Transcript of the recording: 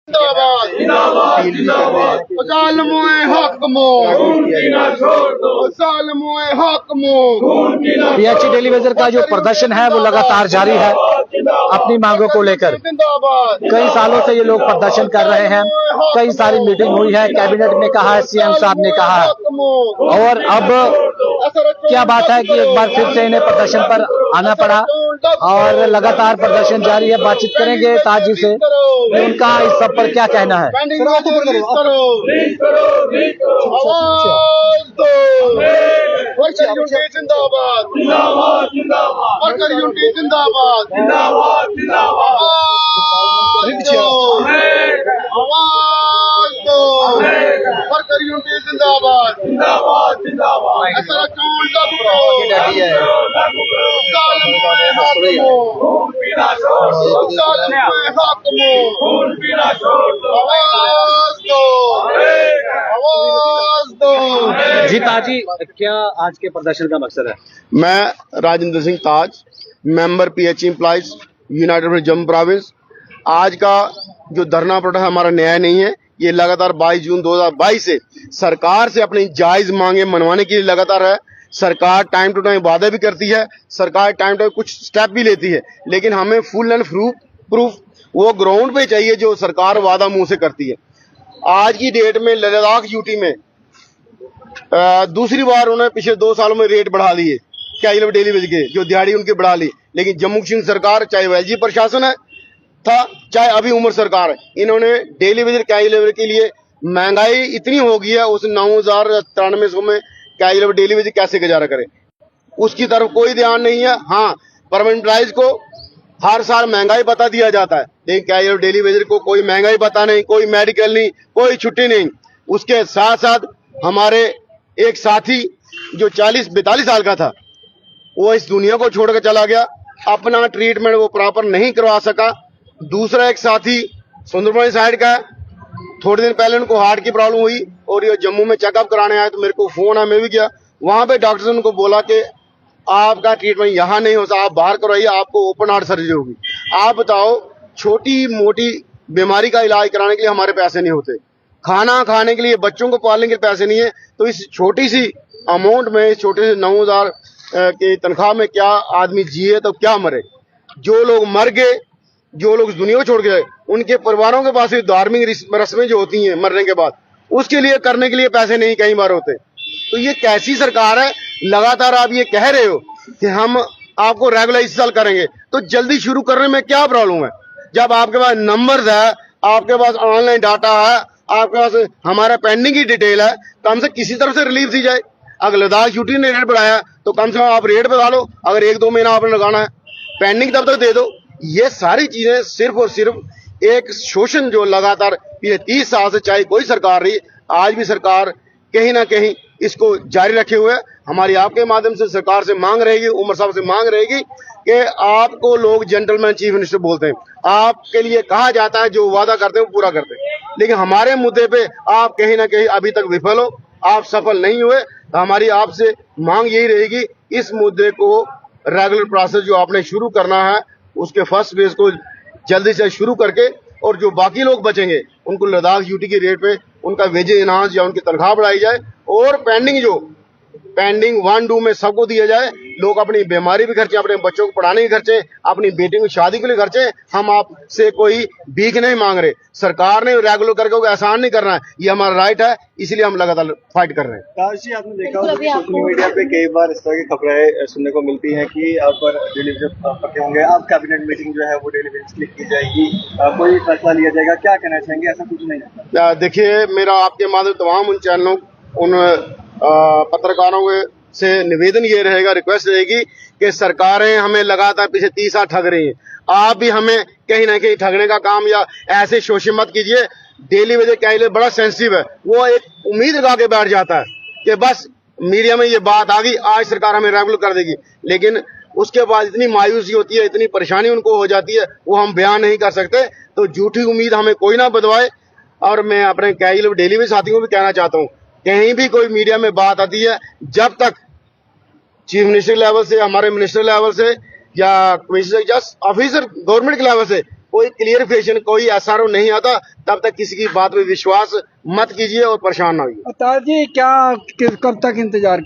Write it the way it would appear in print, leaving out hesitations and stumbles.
जिंदाबाद जिंदाबाद ज़ालिमों हकमो ज़ालिमों हकमो। PHE television का जो प्रदर्शन है वो लगातार जारी है अपनी मांगों को लेकर। कई सालों से ये लोग प्रदर्शन कर रहे हैं, कई सारी मीटिंग हुई है, कैबिनेट ने कहा है, सीएम साहब ने कहा है, और अब क्या बात है कि एक बार फिर से इन्हें प्रदर्शन पर आना पड़ा और लगातार प्रदर्शन जारी है। बातचीत करेंगे ताज जी से कि उनका इस सब पर क्या कहना है। जिंदाबाद जिंदाबाद जी ताजी, क्या आज के प्रदर्शन का मकसद है? मैं Rajendra Singh Taj, member PHE employees united for Jammu province. आज का जो धरना प्रदर्शन हमारा न्याय नहीं है, ये लगातार 22 जून 2022 से सरकार से अपनी जायज मांगे मनवाने के लिए लगातार है। सरकार टाइम टू टाइम वादे भी करती है, सरकार टाइम टू टाइम कुछ स्टेप भी लेती है, लेकिन हमें फुल एंड प्रूफ वो ग्राउंड पे चाहिए जो सरकार वादा मुंह से करती है। आज की डेट में लद्दाख यूटी में दूसरी बार उन्होंने पिछले 2 सालों में रेट बढ़ा लिए कैजुअल डेली वेज के, जो दिहाड़ी उनकी बढ़ा ली। लेकिन जम्मू कश्मीर सरकार, चाहे एलजी प्रशासन है था, चाहे अभी उमर सरकार है, इन्होंने डेली वेज कैजुअल के लिए महंगाई इतनी हो गई है, उस 9,093 में कैजुअल डेली वेज कैसे गुजारा करे, उसकी तरफ कोई ध्यान नहीं है। हाँ, परमानेंट एम्प्लॉइज को हर साल महंगाई बता दिया जाता है, लेकिन कैजुअल डेली वेजर को कोई महंगाई पता नहीं, कोई मेडिकल नहीं, कोई छुट्टी नहीं। उसके साथ साथ हमारे एक साथी जो 40-42 साल का था, वो इस दुनिया को छोड़कर चला गया, अपना ट्रीटमेंट वो प्रॉपर नहीं करवा सका। दूसरा एक साथी सुंदरबनी साइड का है, थोड़े दिन पहले उनको हार्ट की प्रॉब्लम हुई और ये जम्मू में चेकअप कराने आए, तो मेरे को फोन है, मैं भी गया। वहां पे डॉक्टर ने उनको बोला कि आपका ट्रीटमेंट यहाँ नहीं हो सकता, आप बाहर करवाइए, आपको ओपन हार्ट सर्जरी होगी। आप बताओ, छोटी मोटी बीमारी का इलाज कराने के लिए हमारे पैसे नहीं होते, खाना खाने के लिए, बच्चों को पालने के पैसे नहीं है, तो इस छोटी सी अमाउंट में, इस छोटे से 9,000 की तनख्वाह में क्या आदमी जिए तो क्या मरे। जो लोग मर गए, जो लोग इस दुनिया को छोड़ गए, उनके परिवारों के पास धार्मिक रस्में जो होती हैं मरने के बाद, उसके लिए करने के लिए पैसे नहीं कई बार होते। तो ये कैसी सरकार है? लगातार आप ये कह रहे हो कि हम आपको रेगुलर इस साल करेंगे, तो जल्दी शुरू करने में क्या प्रॉब्लम है? जब आपके पास नंबर्स है, आपके पास ऑनलाइन डाटा है, आपके पास हमारा पेंडिंग की डिटेल है, तो हमसे किसी तरफ से रिलीफ दी जाए। अगर लद्दाख यूटी ने रेट बढ़ाया तो कम से कम आप रेट बढ़ा लो। अगर 1-2 महीना आपने लगाना है, पेंडिंग तब तक दे दो। ये सारी चीजें सिर्फ और सिर्फ एक शोषण जो लगातार पिछले 30 साल से, चाहे कोई सरकार रही, आज भी सरकार कहीं ना कहीं इसको जारी रखे हुए है। हमारी आपके माध्यम से सरकार से मांग रहेगी, उमर साहब से मांग रहेगी कि आपको लोग जेंटलमैन चीफ मिनिस्टर बोलते हैं, आपके लिए कहा जाता है जो वादा करते हैं वो पूरा करते हैं, लेकिन हमारे मुद्दे पे आप कहीं ना कहीं अभी तक विफल हो, आप सफल नहीं हुए। तो हमारी आपसे मांग यही रहेगी, इस मुद्दे को रेगुलर प्रोसेस जो आपने शुरू करना है, उसके फर्स्ट फेज को जल्दी से शुरू करके, और जो बाकी लोग बचेंगे उनको लद्दाख यूटी की रेट पे उनका वेजेस इनहांस या उनकी तनख्वाह बढ़ाई जाए, और पेंडिंग 1-2 में सबको दिया जाए। लोग अपनी बीमारी भी खर्चे, अपने बच्चों को पढ़ाने के खर्चे, अपनी बेटी की शादी के लिए खर्चे। हम आपसे कोई भीख नहीं मांग रहे, सरकार ने रेगुलर करके कोई एहसान नहीं करना है, ये हमारा राइट है, इसलिए हम लगातार फाइट कर रहे हैं। ताज जी, आपने देखा होगा कि सोशल मीडिया पे कई बार इस तरह की खबरें सुनने को मिलती हैं कि आप पर डेली वेज पक्के होंगे, आप कैबिनेट मीटिंग जो है वो डेली वेज क्लिक की जाएगी, कोई फैसला लिया जाएगा, क्या कहना चाहेंगे? ऐसा कुछ नहीं है। देखिए, मेरा आपके माध्यम तमाम उन चैनलों, उन पत्रकारों से निवेदन ये रहेगा, रिक्वेस्ट रहेगी कि सरकारें हमें लगातार पीछे 30 साल ठग रही हैं। आप भी हमें कहीं ना कहीं ठगने का काम या ऐसे शोषण मत कीजिए। डेली वेज कैजुअल बड़ा सेंसिटिव है, वो एक उम्मीद लगा के बैठ जाता है कि बस मीडिया में ये बात आ गई, आज सरकार हमें रेगुलर कर देगी, लेकिन उसके बाद इतनी मायूसी होती है, इतनी परेशानी उनको हो जाती है, वो हम बयान नहीं कर सकते। तो झूठी उम्मीद हमें कोई ना बदवाए। और मैं अपने कैजुअल डेली वेज साथियों को भी कहना चाहता हूँ, कहीं भी कोई मीडिया में बात आती है, जब तक चीफ मिनिस्टर लेवल से, हमारे मिनिस्टर लेवल से या ऑफिसर गवर्नमेंट के लेवल से कोई क्लियरिफिकेशन, कोई एसआरओ नहीं आता, तब तक किसी की बात पे विश्वास मत कीजिए और परेशान ना होइए। ताज जी क्या कब तक इंतजार किया?